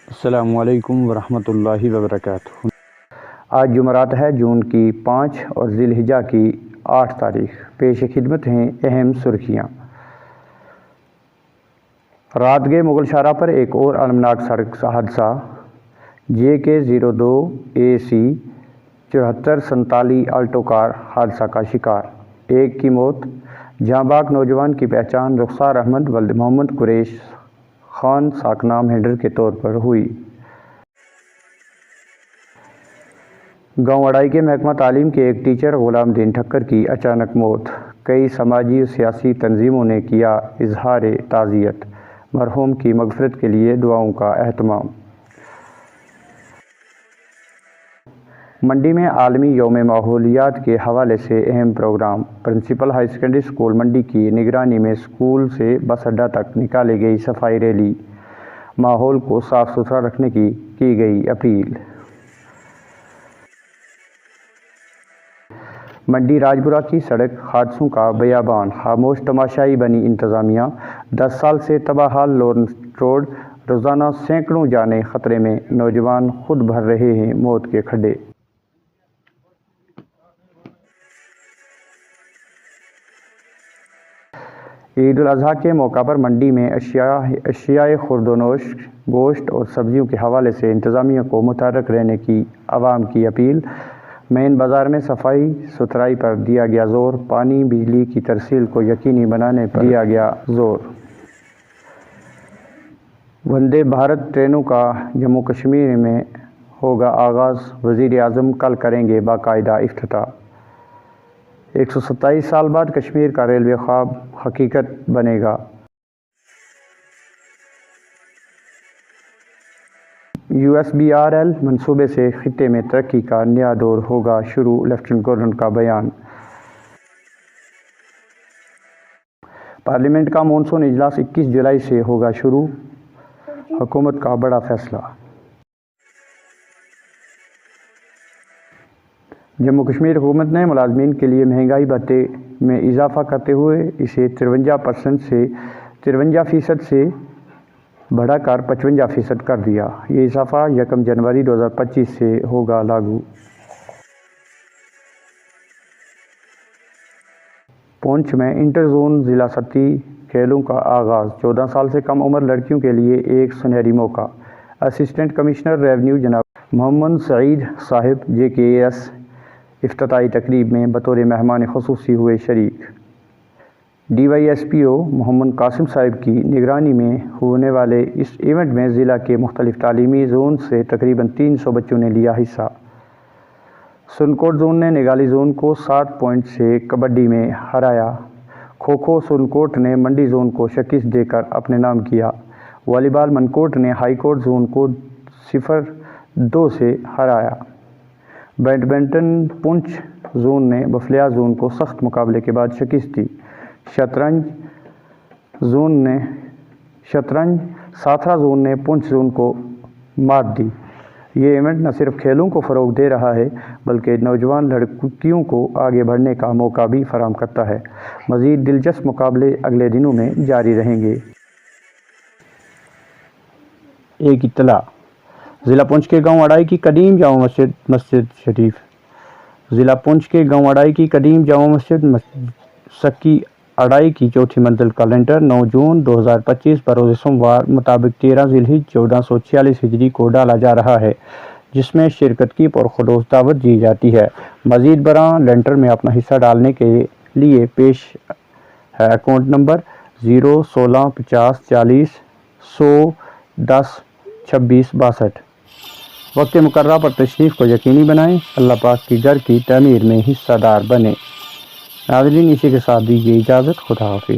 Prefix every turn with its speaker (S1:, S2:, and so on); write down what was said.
S1: السلام علیکم ورحمۃ اللہ وبرکاتہ۔ آج جمعرات ہے، جون کی 5 اور ذی الحجہ کی 8 تاریخ۔ پیش خدمت ہیں اہم سرخیاں۔ رات گئے مغل شاہراہ پر ایک اور المناک سڑک حادثہ، JK-02 AC 7447 آلٹو کار حادثہ کا شکار، ایک کی موت۔ جاں باک نوجوان کی پہچان رخسار احمد ولد محمد قریش خان ساکنام ہینڈر کے طور پر ہوئی۔ گاؤں اڑائی کے محکمہ تعلیم کے ایک ٹیچر غلام دین ٹھکر کی اچانک موت۔ کئی سماجی و سیاسی تنظیموں نے کیا اظہار تعزیت، مرحوم کی مغفرت کے لیے دعاؤں کا اہتمام۔ منڈی میں عالمی یوم ماحولیات کے حوالے سے اہم programme. Principal high secondary school منڈی کی نگرانی میں اسکول سے بس اڈہ تک نکالی گئی صفائی ریلی، ماحول کو صاف ستھرا رکھنے کی گئی اپیل۔ منڈی راجپورہ کی سڑک حادثوں کا بیابان، خاموش تماشائی بنی انتظامیہ۔ 10 سال سے تباہ حال لارنس روڈ، روزانہ سینکڑوں جانیں خطرے میں، نوجوان خود بھر رہے ہیں موت کے کھڈے۔ عید الاضحیٰ کے موقع پر منڈی میں اشیاء خوردونوش، گوشت اور سبزیوں کے حوالے سے انتظامیہ کو متحرک رہنے کی عوام کی اپیل۔ مین بازار میں صفائی ستھرائی پر دیا گیا زور، پانی بجلی کی ترسیل کو یقینی بنانے پر دیا گیا زور۔ وندے بھارت ٹرینوں کا جموں کشمیر میں ہوگا آغاز، وزیر اعظم کل کریں گے باقاعدہ افتتاح۔ 127 سال بعد کشمیر کا ریلوے خواب حقیقت بنے گا۔ USBRL منصوبے سے خطے میں ترقی کا نیا دور ہوگا شروع، لیفٹیننٹ گورنر کا بیان۔ پارلیمنٹ کا مونسون اجلاس 21 جولائی سے ہوگا شروع، حکومت کا بڑا فیصلہ۔ جموں کشمیر حکومت نے ملازمین کے لیے مہنگائی بھتے میں اضافہ کرتے ہوئے اسے 53% سے 53% سے بڑھا کر 55% کر دیا۔ یہ اضافہ 1 جنوری 2025 سے ہوگا لاگو۔ پونچھ میں انٹر زون ضلع سطحی کھیلوں کا آغاز، 14 سال سے کم عمر لڑکیوں کے لیے ایک سنہری موقع۔ اسسٹنٹ کمشنر ریونیو جناب محمد سعید صاحب JKS افتتاحی تقریب میں بطور مہمان خصوصی ہوئے شریک۔ DYSPO محمد قاسم صاحب کی نگرانی میں ہونے والے اس ایونٹ میں ضلع کے مختلف تعلیمی زون سے تقریباً 300 بچوں نے لیا حصہ۔ سنکوٹ زون نے نگالی زون کو 7 پوائنٹ سے کبڈی میں ہرایا۔ کھوکھو سنکوٹ نے منڈی زون کو شکست دے کر اپنے نام کیا۔ والی بال منکوٹ نے ہائی کورٹ زون کو 0-2 سے ہرایا۔ بیڈمنٹن پونچھ زون نے بفلیا زون کو سخت مقابلے کے بعد شکست دی۔ شطرنج ساتھرا زون نے پونچھ زون کو مات دی۔ یہ ایونٹ نہ صرف کھیلوں کو فروغ دے رہا ہے بلکہ نوجوان لڑکیوں کو آگے بڑھنے کا موقع بھی فراہم کرتا ہے۔ مزید دلچسپ مقابلے اگلے دنوں میں جاری رہیں گے۔ ایک اطلاع، ضلع پونچھ کے گاؤں اڑائی کی قدیم جامع مسجد شریف۔ ضلع پونچھ کے گاؤں اڑائی کی قدیم جامع مسجد سکی اڑائی کی چوتھی منزل کا لنٹر 9 جون 2025 بروز سوموار مطابق 13 ذی الحجہ 1446 ہجری کو ڈالا جا رہا ہے، جس میں شرکت کی پرخلوص دعوت دی جاتی ہے۔ مزید برآں لنٹر میں اپنا حصہ ڈالنے کے لیے پیش ہے اکاؤنٹ نمبر 016 50 40 100 10 26 62۔ وقت مقررہ پر تشریف کو یقینی بنائیں، اللہ پاک کی گھر کی تعمیر میں حصہ دار بنیں۔ ناظرین، اسی کے ساتھ دیجیے اجازت، خدا حافظ۔